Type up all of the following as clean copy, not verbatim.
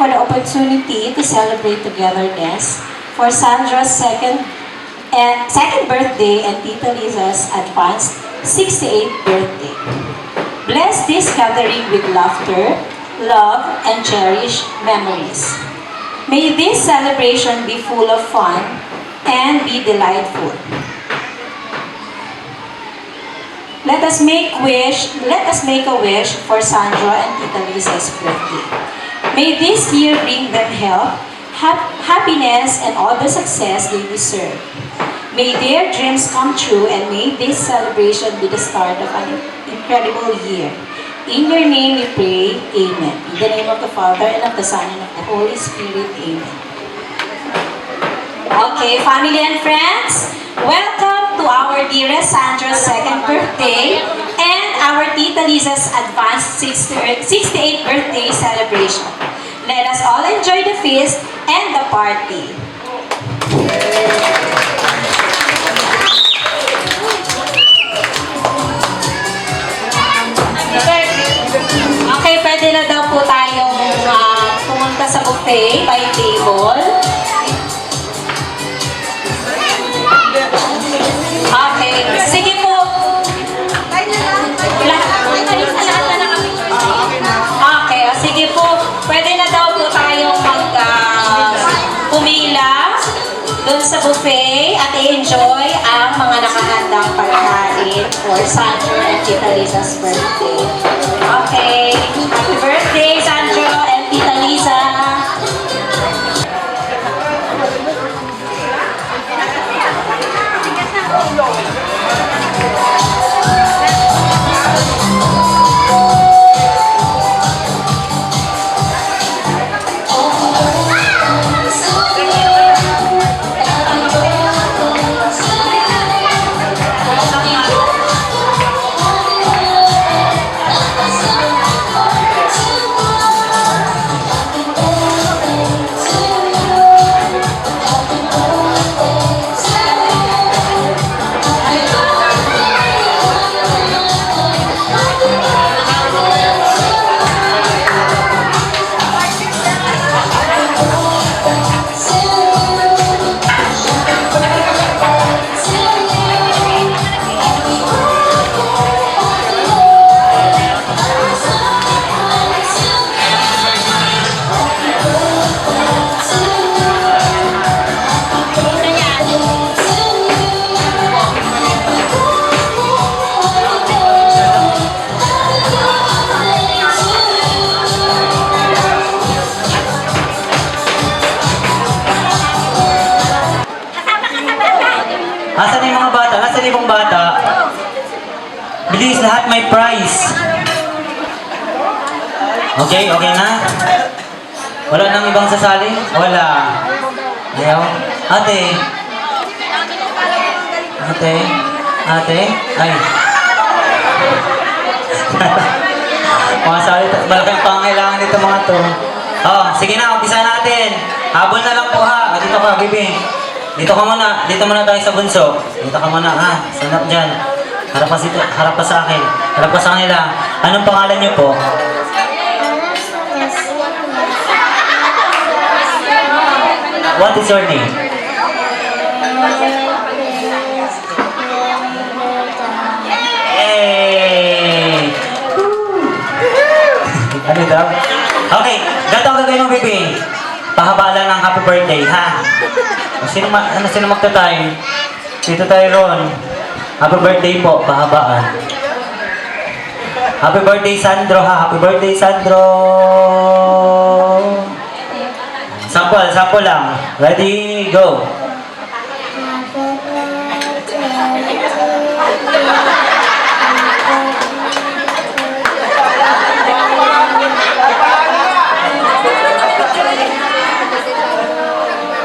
for the opportunity to celebrate togetherness for Sandra's second birthday and Tita Liza's advanced 68th birthday. Bless this gathering with laughter, love, and cherished memories. May this celebration be full of fun and be delightful. Let us make a wish for Sandra and Tita Liza's birthday. May this year bring them health, happiness, and all the success they deserve. May their dreams come true, and may this celebration be the start of an incredible year. In your name we pray, Amen. In the name of the Father, and of the Son, and of the Holy Spirit, Amen. Okay, family and friends, welcome to our dearest Sandra's second birthday and our Tita Liza's advanced 68th birthday celebration. Let us all enjoy the feast and the party. Okay, pwede na daw po tayong pumunta sa buffet by table. Okay, sige po. Okay, sige po. Pwede na daw po tayong pumila doon sa buffet at i-enjoy ang mga nakahandang pagkain for Sandra and Tita Liza's birthday. Okay, happy birthday Sandra and Tita Liza! Asan yung mga bata? Asan yung ibang bata? Bilis, lahat may prize. Okay, okay na? Wala nang ibang sasali? Wala. Ayaw? Ate? Ate? Ate? Ay. Mga sali, malaking pangailangan nito mga to. Oh, sige na, umpisa natin. Habol na lang po ha. Dito ka, bibi. Dito muna tayo sa bunso. Dito ka muna, ha? Sanap dyan. Harap pa sa akin. Harap pa sa kanila. Anong pangalan niyo po? What is your name? Yay! Ano daw? Okay, ganito ang gagawin mo, baby. Pahaba lang ng happy birthday, ha? Sino magta-time? Dito tayo ron. Happy birthday po, pahabaan. Happy birthday, Sandro, ha? Happy birthday, Sandro! Sample lang. Ready, go!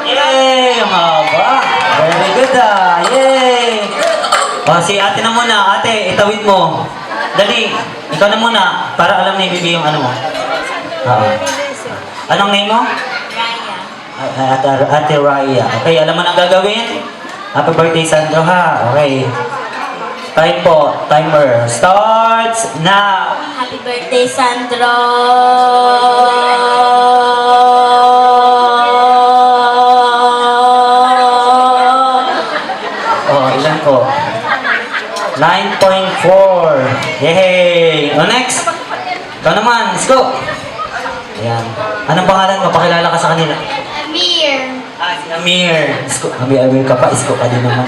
Yay! Ang haba! Very good, ah! Yay! O, si ate na muna. Ate, itawid mo. Dali, ikaw na muna. Para alam ni Bibi yung ano mo. Anong name mo? Raya. Ate Raya. Okay, alam mo na ang gagawin? Happy birthday, Sandro, ha? Okay. Time po. Timer. Starts now. Happy birthday, Sandro! po. 9.4. Yay! O next. Ikaw naman, let's go. Ayan. Anong pangalan mo? Pakilala ka sa kanila. Amir. Si Amir. Isko. Amir ka pa. Isko ka din naman.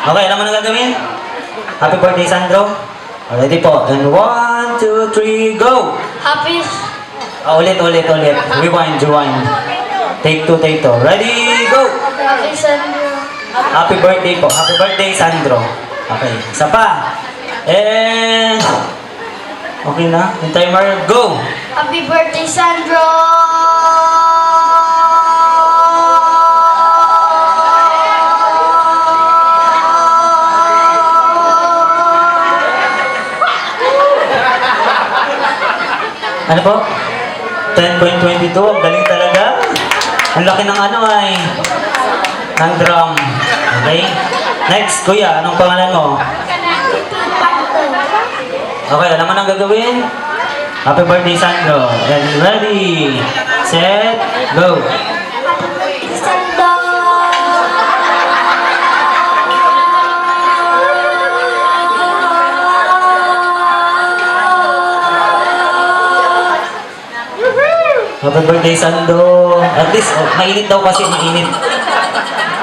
Okay, alam mo na gagawin? Happy birthday, Sandro. Ready po. And 1, 2, 3, go! Happy. Ulit. Rewind. Take 2. Ready, go! Happy Sunday. Happy birthday po. Happy birthday, Sandro. Okay, isa pa. And... Okay na. Yung timer, go! Happy birthday, Sandro. Ano po? 10.22. Ang galing talaga. Ang laki ng ano ay... ng drum. Okay? Next, kuya. Anong pangalan mo? Okay, alam mo nang gagawin? Happy birthday, Sandro. And ready, set, go. Happy birthday, Sandro. Happy birthday, Sandro. At least, mainit daw kasi, mainit.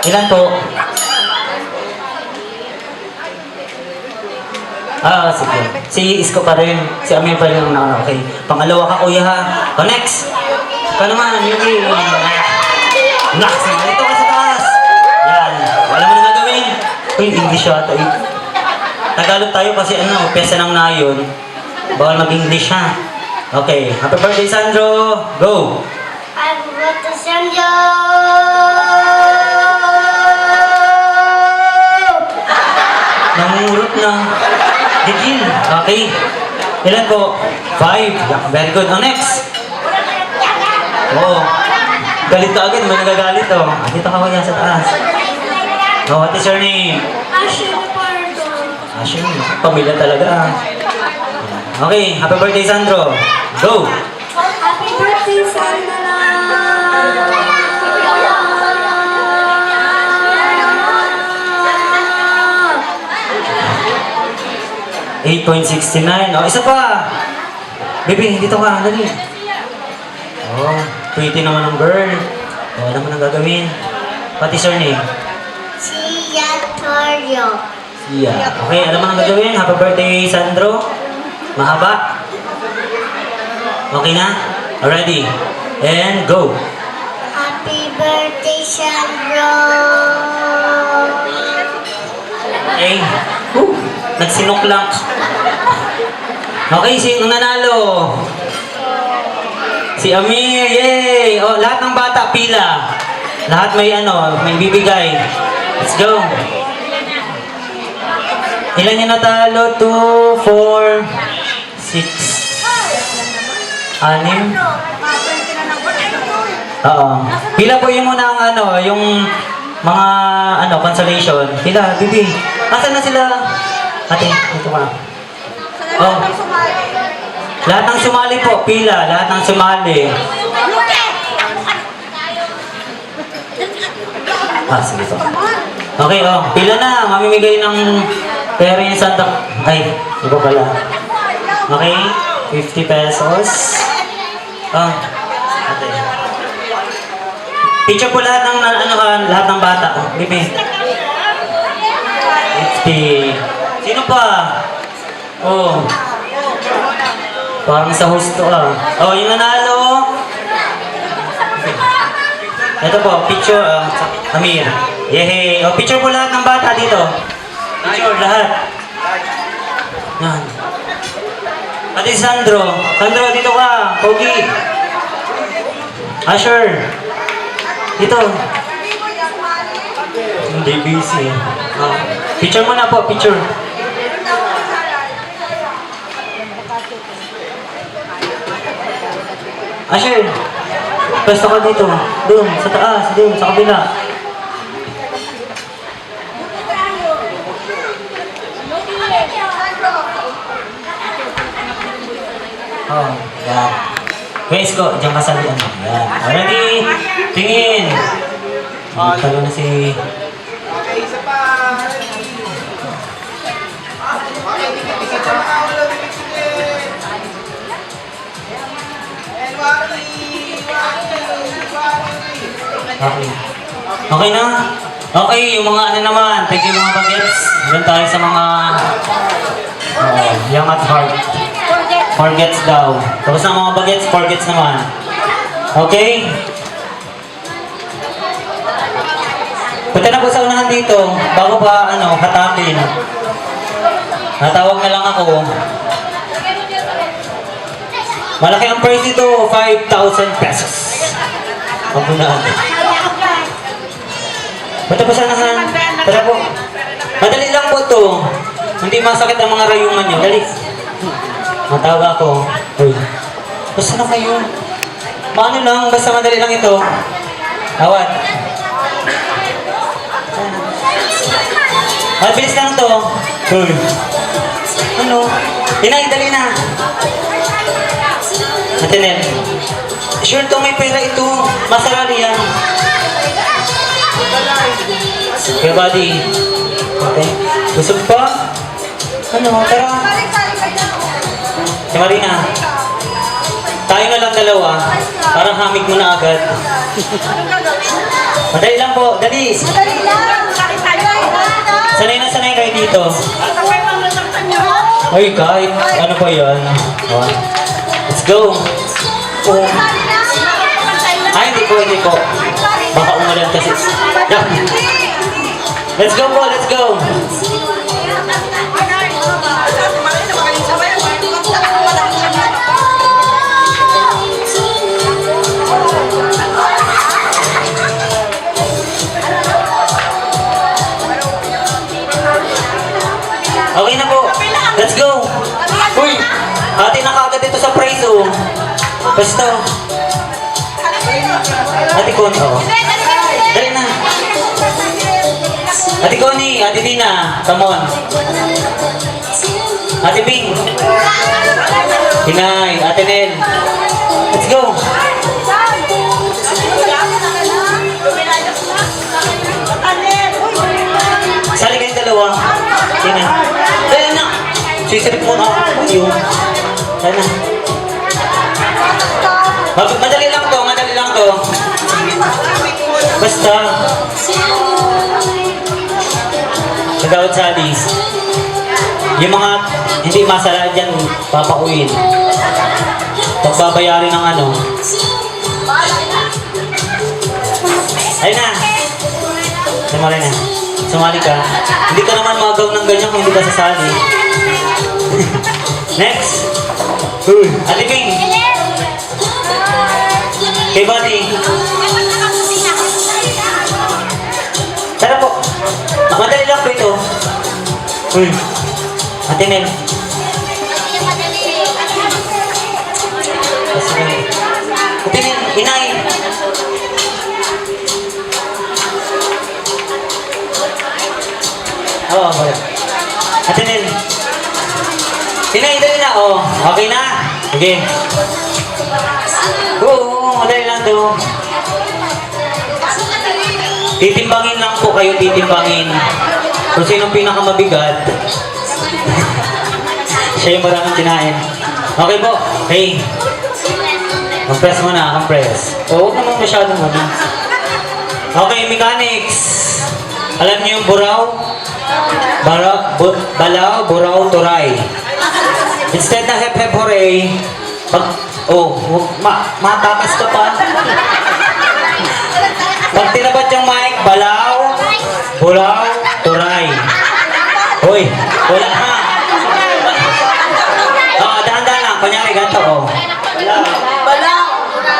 Ilan po? Sige. Si Isko pa rin. Si Amir pa rin ang nauna. Okay. Pangalawa ka, kuya ha. O, next. Ikaw naman, Yuki. Next. Dito ka sa taas. Yan. Wala mo na gagawin. Uy, English yata eh. Tagalog tayo kasi pyesa ng nayon. Bawal mag-English ha. Okay. Happy birthday, Sandro. Go. Happy birthday, Sandro. Nangungurot na. Gigil. Okay. Ilan po? 5. Very good. Next. Oo. Galit ka agad. May nagagalit oh. Dito ka kaya sa taas. What is your name? Ashley Pardo. Ashley. Pamilya talaga. Okay. Happy birthday, Sandro. Go. Happy birthday, Sandro. 8.69. Isa pa. Baby, dito ka. Dali. Pretty naman ang girl. Alam mo nang gagawin. Pati surname. Sia Torio. Sia. Okay, alam mo nang gagawin. Happy birthday, Sandro. Mahaba. Okay na? Ready? And go. Happy birthday, Sandro. Okay. Nagsinok lang. Okay, sino nanalo? Si Amir, yay! Lahat ng bata, pila. Lahat may may bibigay. Let's go. Ilan yung natalo? 2, 4, 6, 6. Oo. Pila po yung muna ang yung mga consolation. Pila, bibi. Asan na sila? Ate, dito ka. Lahat ng sumali po, pila. Lahat ng sumali. Sige po. Okay, pila na. Mamimigay ng pera yung Santa... Ay, iba pala. Okay, 50 pesos. Ate. Picture po lahat ng lahat ng bata. Bibi. 50. Sino pa? Parang sa host to yung nanalo. Ito po, picture, Amir. Yehey. Picture po lahat ng bata dito. Picture, lahat. Yan. Pati Sandro. Sandro, dito ka. Pogi. Asher. Dito. Hindi busy. Picture mo na po, picture. Asher, pwesto ka dito. Doon, sa taas, doon, sa kabila. Yan. Guys ko, diyan ka sa yan. Ready? Tingin. Talo na si... Okay, isa pa. Okay. Okay na? Okay, yung mga ano naman, thank you mga bagets. Doon tayo sa mga young at heart. Forgets daw. Tapos na mga bagets, forgets naman. Okay? Punta na po sa unahan dito, bago pa hatakin. Natawag na lang ako. Malaki ang price dito, 5,000 pesos. Magunaan. Punta po sa unahan. Tara po. Madali lang po to. Hindi masakit ang mga rayungan nyo. Dali. Matawag ako. Uy. Basta na kayo. Paano lang, basta madali lang ito. Tawad. Mabilis lang to. Uy. Ano? Inay, dali na. Matinel. Sure to, may pera ito. Masarali yan. Okay, buddy. Okay. Busog pa? Ano? Tara. Si Marina. Tayo na lang dalawa. Parang hamig mo na agad. Madali lang po. Dali. Sanay na sanay kayo dito. Ay, kahit ano pa yan. Oh. Let's go. Oh. Ay, hindi po. Baka umulan kasi. Yeah. Let's go po, let's go. Okay na po. Let's go. Uy, ate na kagad dito sa price oh. Basta. Ate Connie, oh. Dali na. Ate Connie, Ate Dina, come on. Ate Bing. Hinay, Ate Nel. Let's go. Sali kayong dalawa. Tina. Dali na. Sisirip mo na ako. Yun. Dali na. Madali lang to. Basta. Nagawad sa Alice. Yung mga hindi masala dyan, papauin. Pagbabayari ng ano. Ayun na. Sumali na. Sumali ka. Hindi ka naman magaw ng ganyan kung hindi ka sasali. Next. Ate Bing. Kay Buddy. Tara po. Madali lang po ito. Ate Nel. Ate Nel, inay. Oo, wala. Ate Nel. Inay, dali na. Oh, okay na. Sige. Oo, madali lang to. Titimbangin lang po kayo, titimbangin. Kung sinong pinakamabigat, siya yung maraming kinain. Okay po. Hey. Compress mo na, compress. Huwag naman masyadong ano. Okay, mechanics. Alam niyo yung buraw? Balaw, buraw, turay. Instead na hep hep hooray, matakas ka pa. Pag tinabat yung mic, balaw, buraw, turay. Hoy, wala ha. Dahan-dahan lang. Kunyari, ganito oh. Balaw,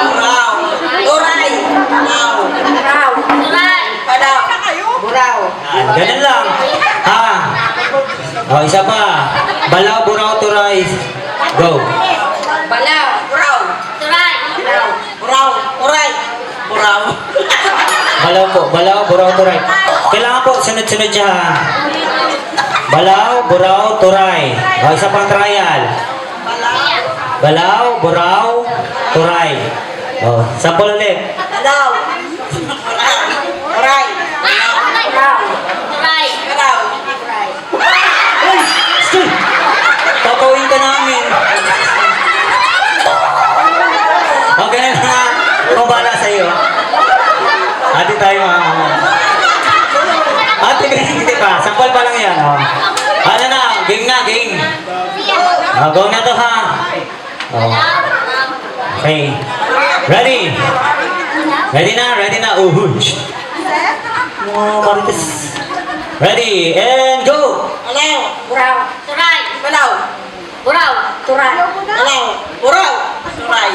buraw, turay, buraw, balaw, buraw. Ganun lang. Ha? Isa pa. Balaw, buraw, turay. Go. Balaw, buraw, turay, buraw, turay, buraw. Balaw po. Balaw, buraw, turay. Kailangan po, sunod-sunod siya ha. Balaw, buraw, turay. Isa pang trial. Balaw, buraw, turay. Sample ulit. Balaw, buraw, turay, buraw, buraw. Stay! Papawin ka namin. Okay na nga. Kung bala sa'yo. Ate tayo mga. Ate, hindi pa. Sampal pa lang yan. Oh. Ano na? Game na, game. Oh, go na to ha. Oh. Okay. Ready? Ready na? Uhuj. Mga marites. Ready, and go! Balaw. Buraw. Turay. Balaw. Buraw. Turay. Balaw. Buraw. Turay.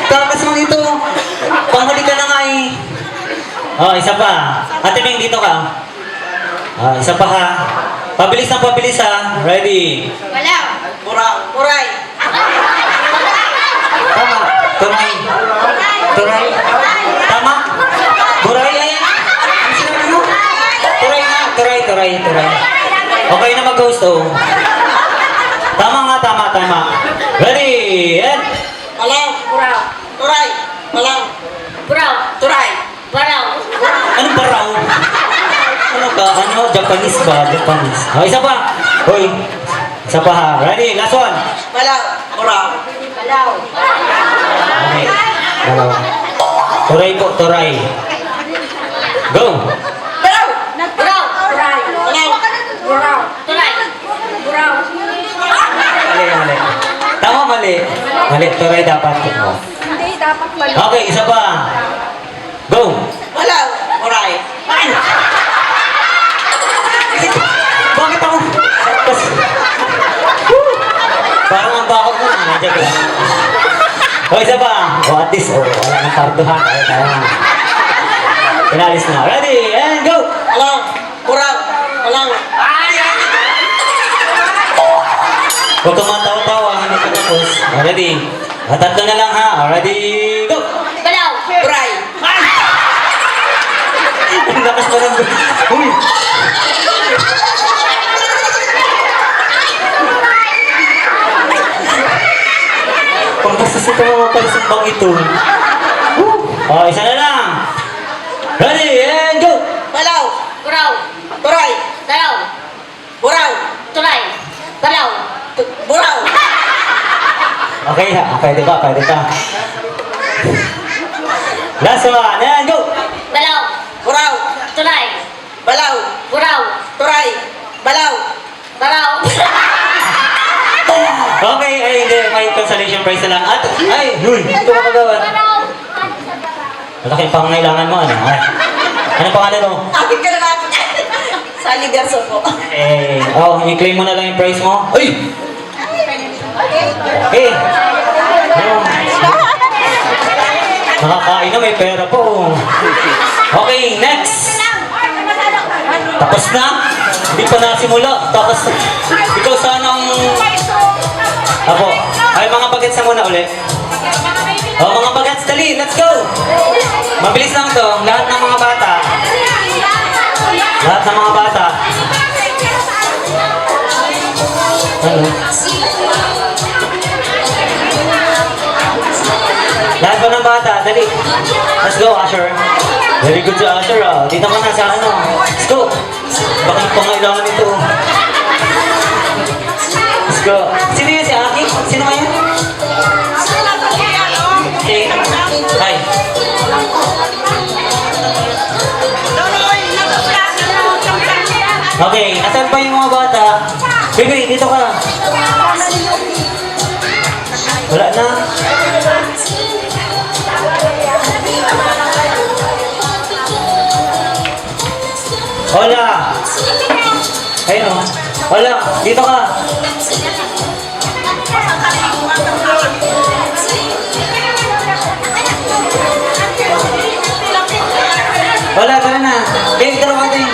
Takas mo ito. Panghuli ka na nga eh. Oh, isa pa. Ate Bing, dito ka. Ah, isa pa ha. Pabilis ha. Ready. Balaw. Buraw. Turay. Tama. Turay. Tama. Buray. Ayan. Ano sinabi mo? Turay na. Turay. Okay na mag-ghost oh. Tama. Ready. And. Balaw. Buraw. Turay. Balaw. Buraw. Turay. Balaw. Anong baraw? Ano ka? Ano? Japanese ba? Japanese. Oh, isa pa. Hoy. Isa pa ha. Ready? Last one. Balaw. Buraw. Balaw. Okay. Balaw. Turay. Go. Balaw. Buraw. Turay. Balaw. Buraw. Turay. Buraw. Mali. Tama, mali. Turay dapat. Hindi, dapat balaw. Okay, isa pa. Go. Balaw. Turay. Bakit ako? Parang ang bakot mo. Nandiyan ka. O, isa pa. O, at least. O, wala nang kartuhan. Tayo na. Pinalis na. Ready, and go. Balaw. Buraw. Balaw. Huwag kang matawa-tawa. Hindi ka tapos. O, ready. Tatlo na lang ha. O, ready, go. Balaw. Turay. Ang lakas pa ng... Uy! Pagkasas ito mga palisumbang ito. O, isa na lang. Ready, and go! Balaw. Buraw. Turay. Balaw. Buraw. Turay. Balaw. Buraw. Okay ha, pwede ka. Last one, and go! Balaw. Buraw. Turay. Balaw. Buraw. Turay. Balaw. Balaw. Okay, ay hindi, may consolation prize na lang. At, ay, huy, ito ka kagawad. Balaw. Malaki ang pangangailangan mo, ano? Ay, anong pangalan mo? Akin ka na natin. Sally Garso po. I-claim mo na lang yung prize mo. Ay! Eh! Ayun. Nakakain na, may pera po. Okay, next! Tapos na? Hindi pa nasimula. Tapos, ikaw sanang... Apo, ay mga bagets na muna ulit. Mga bagets, dali, let's go! Mabilis lang to, lahat ng mga bata. Ano? Lahat ba ng bata? Dali. Let's go, Asher. Very good sa Asher, ah. Dito ka na sa ano. Let's go. Baka pangailangan ito. Let's go. Sino yun si Aki? Sino kaya? Okay. Hi. Okay, asan pa yung mga bata? Baby, dito ka. Wala na. Hola. Ayun o. Hola, dito ka. Hola, tara na. Dito ka din.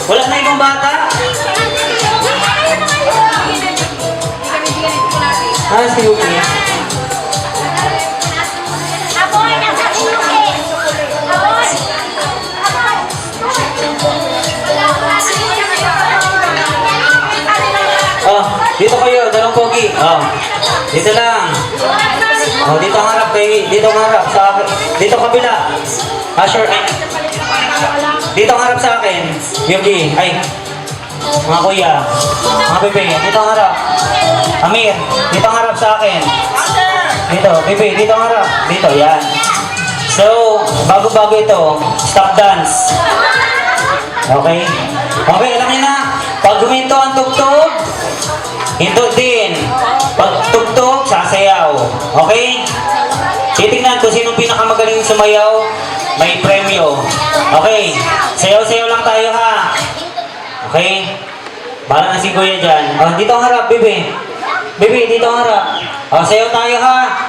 Wala na ibang bata? Si Yuki. Dito kayo, dalawang pogi. Dito lang. Dito ang harap sa akin. Dito kabila. Asher, ay. Dito ang harap sa akin. Yuki, ay. Mga kuya. Mga bebe, dito ang harap. Amir, dito ang harap sa akin. Dito, Bibi, dito ang harap. Dito, yan. So, bago-bago ito, stop dance. Okay? Okay, alam niyo na. Pag huminto ang tugtog, hinto din. Pag tugtog, sasayaw. Okay? Titingnan kung sino pinakamagaling sumayaw, may premyo. Okay? Sayaw-sayaw lang tayo ha. Okay? Bahala na si Kuya dyan. Oh, dito ang harap, Bibi. Bibi, dito ang harap. Oh, sayaw tayo ha.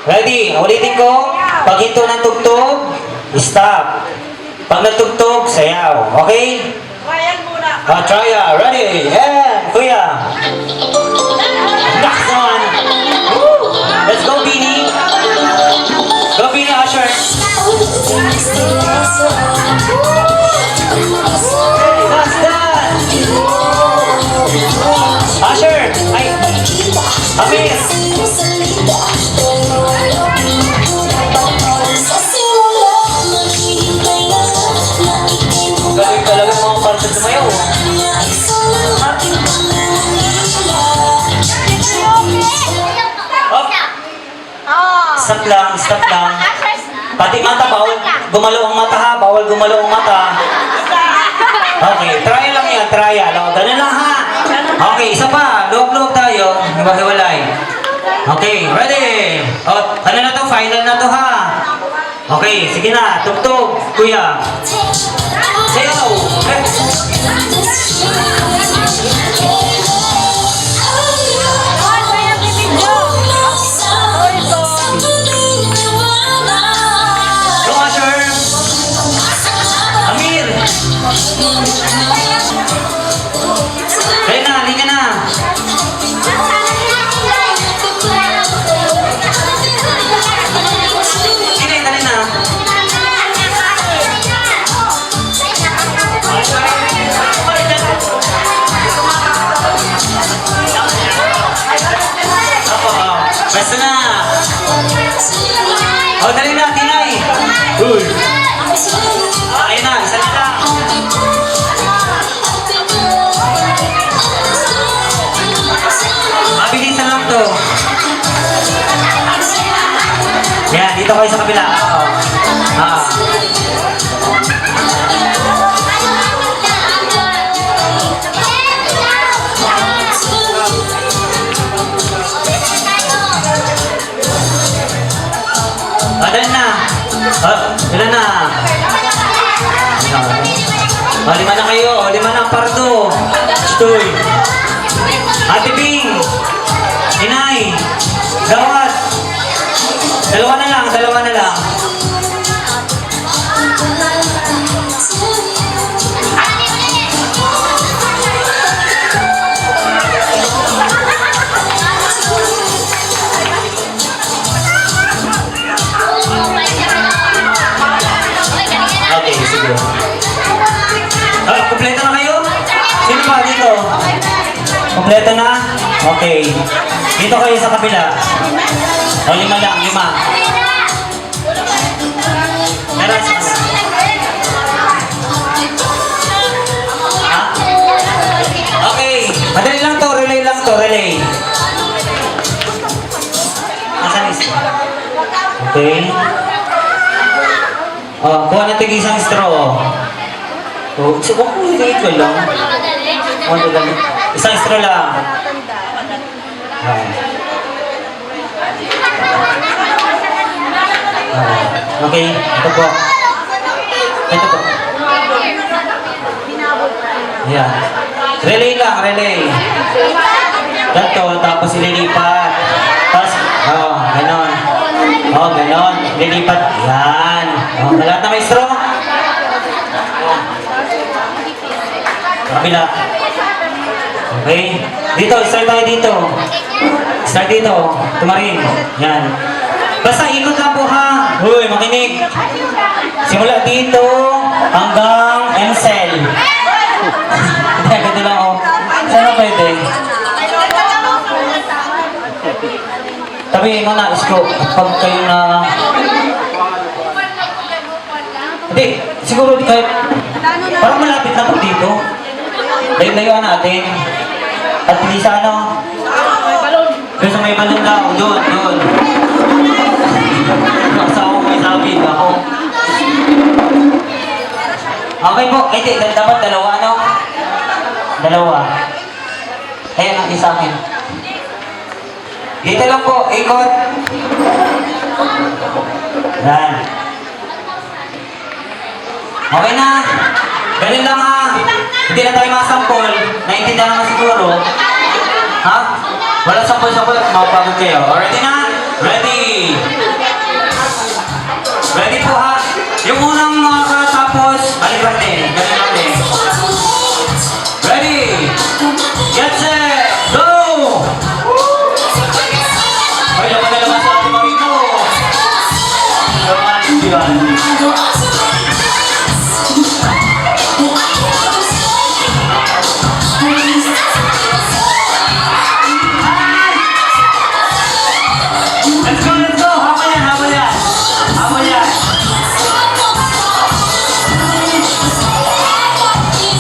Ready? Ulitin ko. Pag hinto ng tugtog, stop. Pag nagtugtog, sayaw. Okay? Ryan muna. Try ya. Ready? And Kuya. Next one. Woo! Let's go, Bini. Go, Bini, Usher. That's that. Usher. Ay. Amir. Galing talaga mga parte sumayaw. Up. Stop lang, stop lang. Pati mata, bawal gumalaw ang mata ha. Bawal gumalaw ang mata. Okay, try lang yan, try. O, ganun lang ha. Okay, isa pa. Loob-loob tayo. Hiwa-hiwalay. Okay, ready? O, ano na to? Final na to ha. Okay, sige na. Tugtog, kuya. Sayaw. Go, Usher. Amir. Kaya na, halika na. Sige, dali na. Basta na. O, dali na, Tinay. Uy. Ayun na, isa na lang. Mabilisan lang to. Yan, dito kayo sa kabila. Dali na. Ilan na? Lima na kayo. Lima na ang pardo. Stoy. Ate Bing. Inay. Gawat. Dalawa na lang. Dalawa na lang. Okay, sige. Kompleto na kayo? Sino pa dito? Kompleto na? Okay. Dito kayo sa kabila. O, lima lang, lima. Meron sa ha? Okay. Madali lang to, relay lang to, relay. Nasaan isa? Okay. Oh, kuha natin isang straw. Oh, so kung ito lang. Ano lang? Isang straw lang. Okay, ito po. Ito po. Ayan. Relay lang, relay. Ganto, tapos ililipat. Tapos, ganon. Ganon. Lilipat. Yan. Lahat na may straw. Kabila. Okay. Dito, start tayo dito. Start dito. Tumarin. Yan. Basta ikot lang po ha. Uy, makinig. Simula dito hanggang Encel. Hindi, ganda lang oh. Saan na pwede? Tabihin mo na, isko. Pag kayo na... Hindi, siguro di kahit... Parang malapit na po dito. Layo-layuan natin. At hindi sa ano. Doon sa may balon lang. Doon, doon. Okay po. Eh, di, dapat dalawa, ano? Dalawa. Ayan ang isa akin. Dito lang po, ikot. Yan. Okay na. Ganun lang ha. Hindi na tayo masampol. Naintindihan naman siguro. Ha? Wala sampol-sampol at mapagod kayo. Ready na? Ready! Ready po ha? Yung unang makatapos, balik din. Ganun lang din. Ready! Get set! Go! Ay, naman na naman sa ating marino. Naman, diyan. Let's go, let's go! Habol yan, habol yan! Habol yan!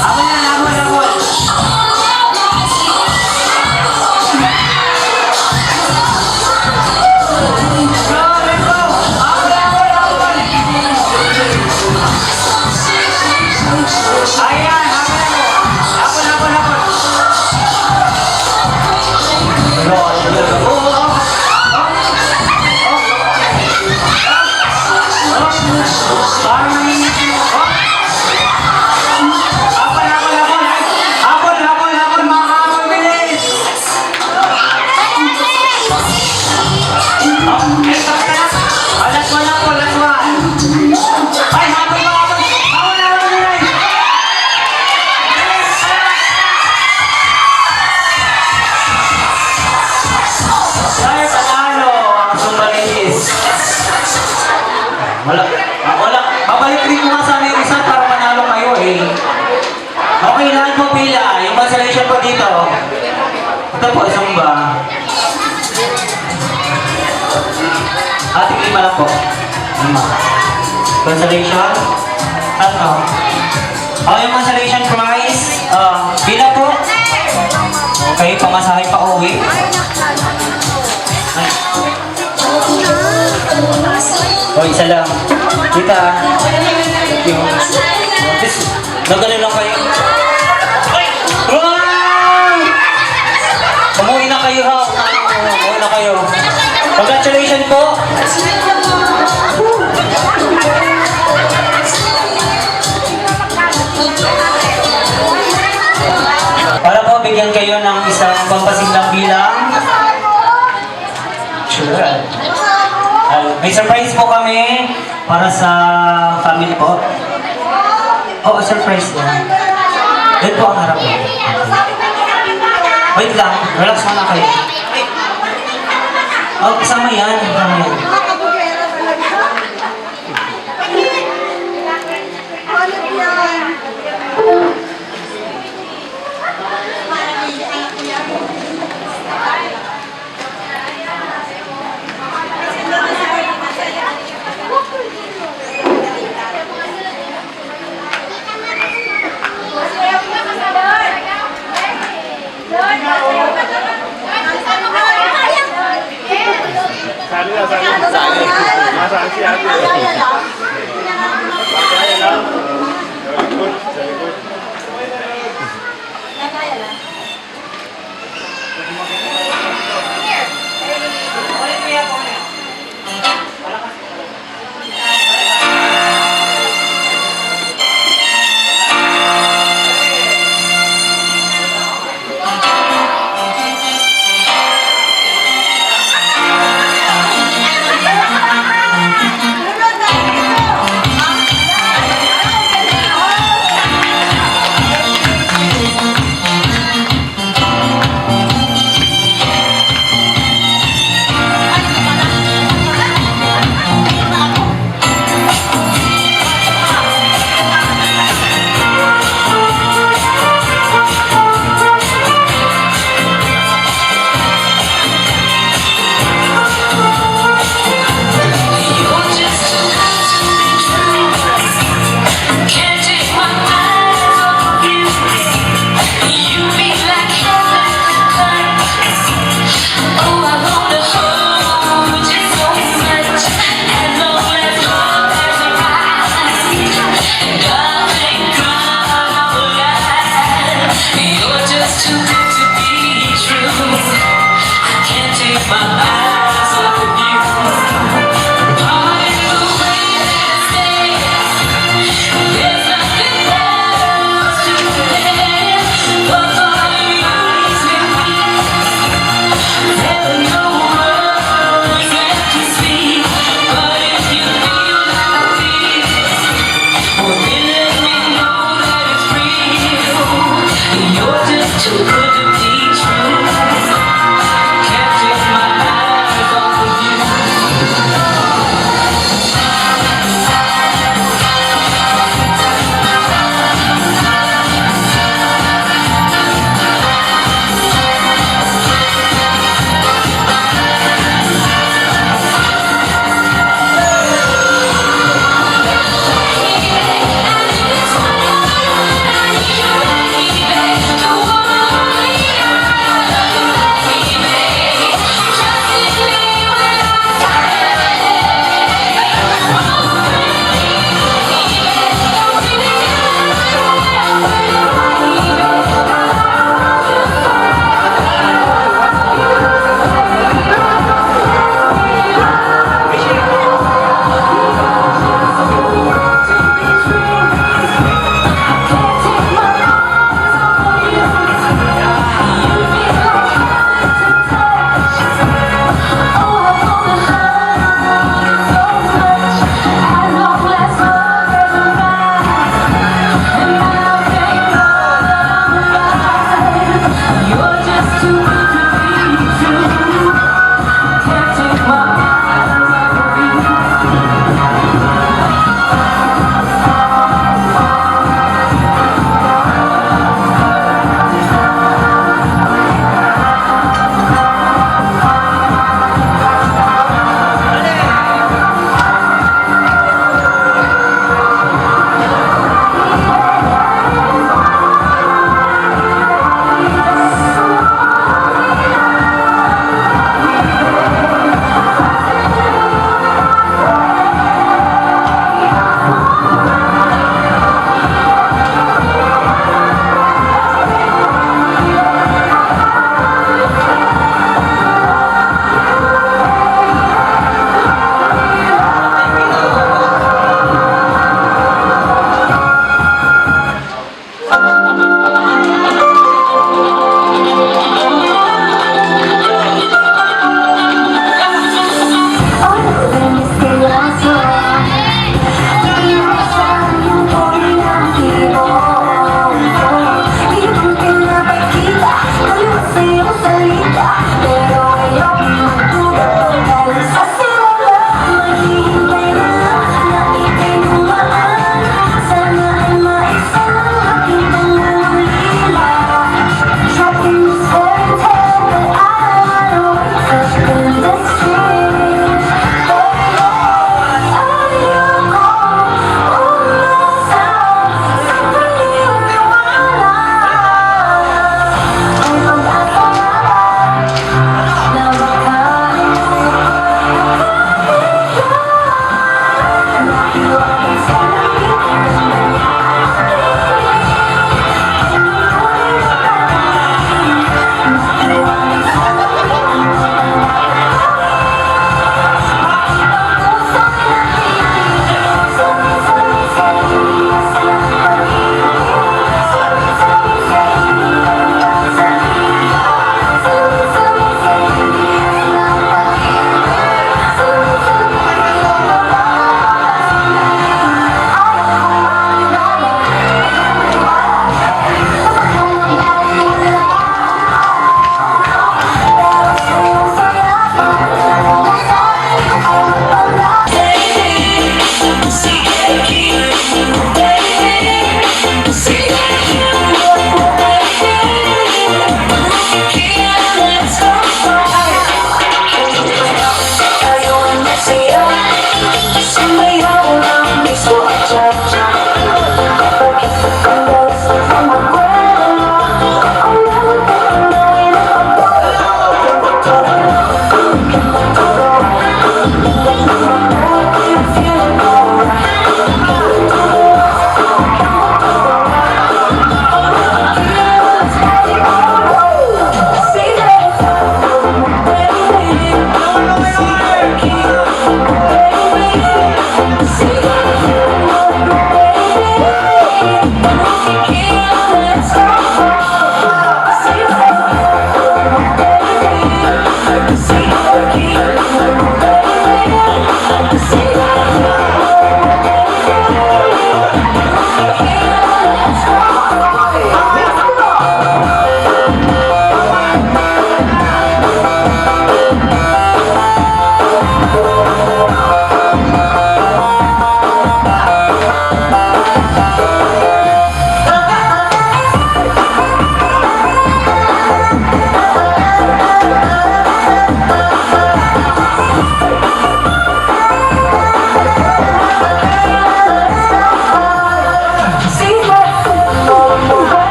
Habol yan, habol, habol! Let's go, let's go! Habol, habol, habol! Ayan, habol, habol! Habol, habol, habol! Parang nangingitin mo. Habol, habol, habol! Habol, habol, habol! Mga habol, bilis! Last one na po, last one! Ay, habol, habol! Habol, habol, bilis! Tayo, panalo! Ang sumalinis! Wala. Babalik rin ko nga sana yung isa para panalo kayo eh. Okay, lahat po pila. Yung consolation po dito. Ito po, Zumba. Ating lima lang po. Lima. Consolation. Ano? Yung consolation prize. Pila po. Okay, pamasahe pa uwi. Ay. O, isa lang. Kita. Yung. Nagano lang kayo. Ay! Wow! Umuwi na kayo ha. Umuwi na kayo. Congratulations po. Para po bigyan kayo ng isang pampasiglang bilang. Sure. May surprise po kami para sa family po. Oo, surprise yan. Doon po ang harap mo. Wait lang, relax muna kayo. Oh, kasama yan. Kasama yan. Masaan si ate? Kaya lang. Very good, very good.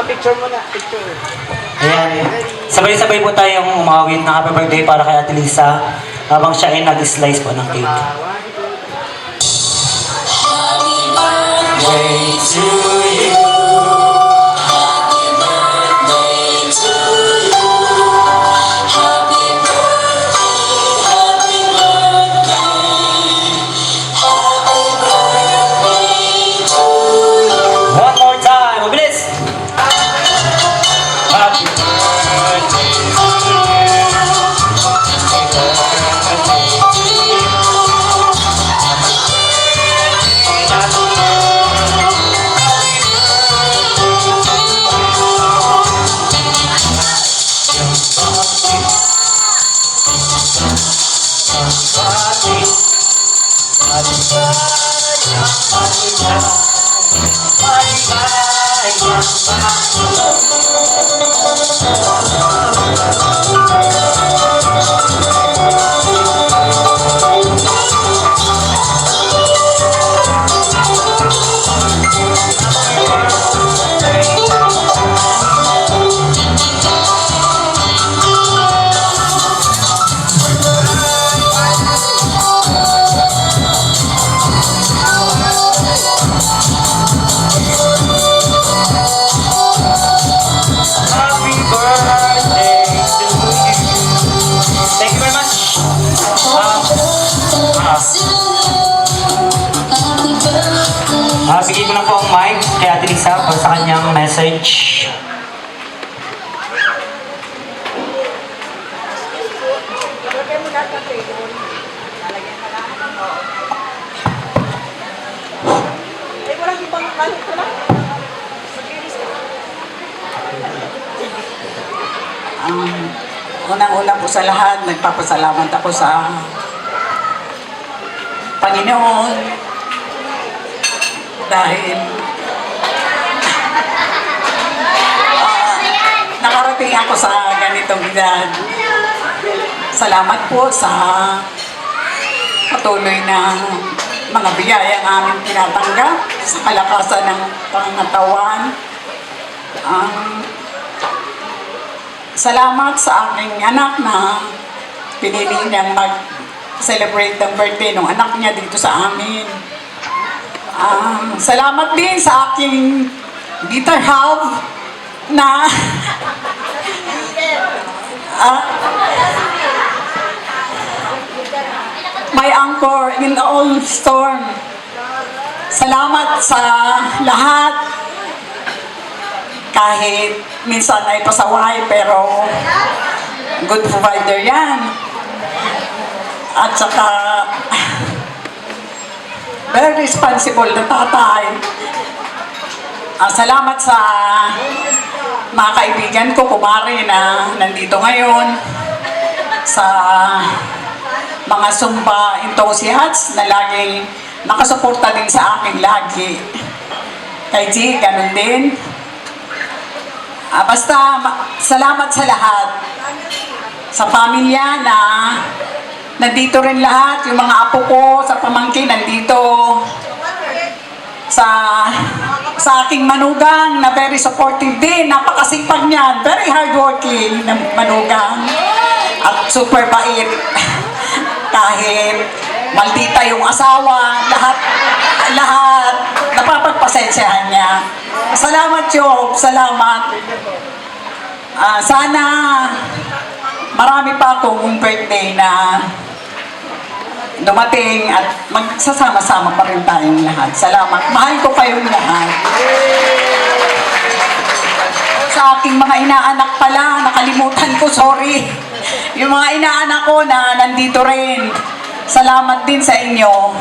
Picture mo na, picture. Ayan. Sabay-sabay po tayong umawit ng happy birthday para kay Ate Lisa habang siya ay nag-slice po ng cake. Happy birthday to you. Happy birthday to you. Happy birthday, happy birthday. Happy birthday to you. One more time, mabilis! Happy birthday to you. Happy birthday to you. Thank you very much. Bigay ko lang po ang mic kay Ate Lisa para sa kanyang message. Unang-una po sa lahat, nagpapasalamat ako sa Panginoon dahil nakarating ako sa ganitong edad. Salamat po sa patuloy na mga biyayang aming tinatanggap sa kalakasan ng pangangatawan. Salamat sa aking anak na pinili niyang mag-celebrate ng birthday ng anak niya dito sa amin. Salamat din sa aking guitar hub na my anchor in all storm. Salamat sa lahat. Kahit minsan ay pasaway, pero good provider yan. At saka, very responsible na tatay. Salamat sa mga kaibigan ko, kumare na nandito ngayon. Sa mga Zumba enthusiasts na laging nakasuporta din sa akin lagi. Kay G, ganun din. Basta, salamat sa lahat. Sa pamilya na nandito rin lahat, yung mga apo ko, sa pamangkin, nandito. Sa aking manugang na very supportive din, napakasipag niyan, very hardworking na manugang. At super bait. Kahit maldita yung asawa, lahat napapagpasensyahan niya. Salamat, Job. Salamat. Sana marami pa akong birthday na dumating at magsasama-sama pa rin tayong lahat. Salamat. Mahal ko kayong lahat. Sa aking mga inaanak pala, nakalimutan ko, sorry. Yung mga inaanak ko na nandito rin. Salamat din sa inyo.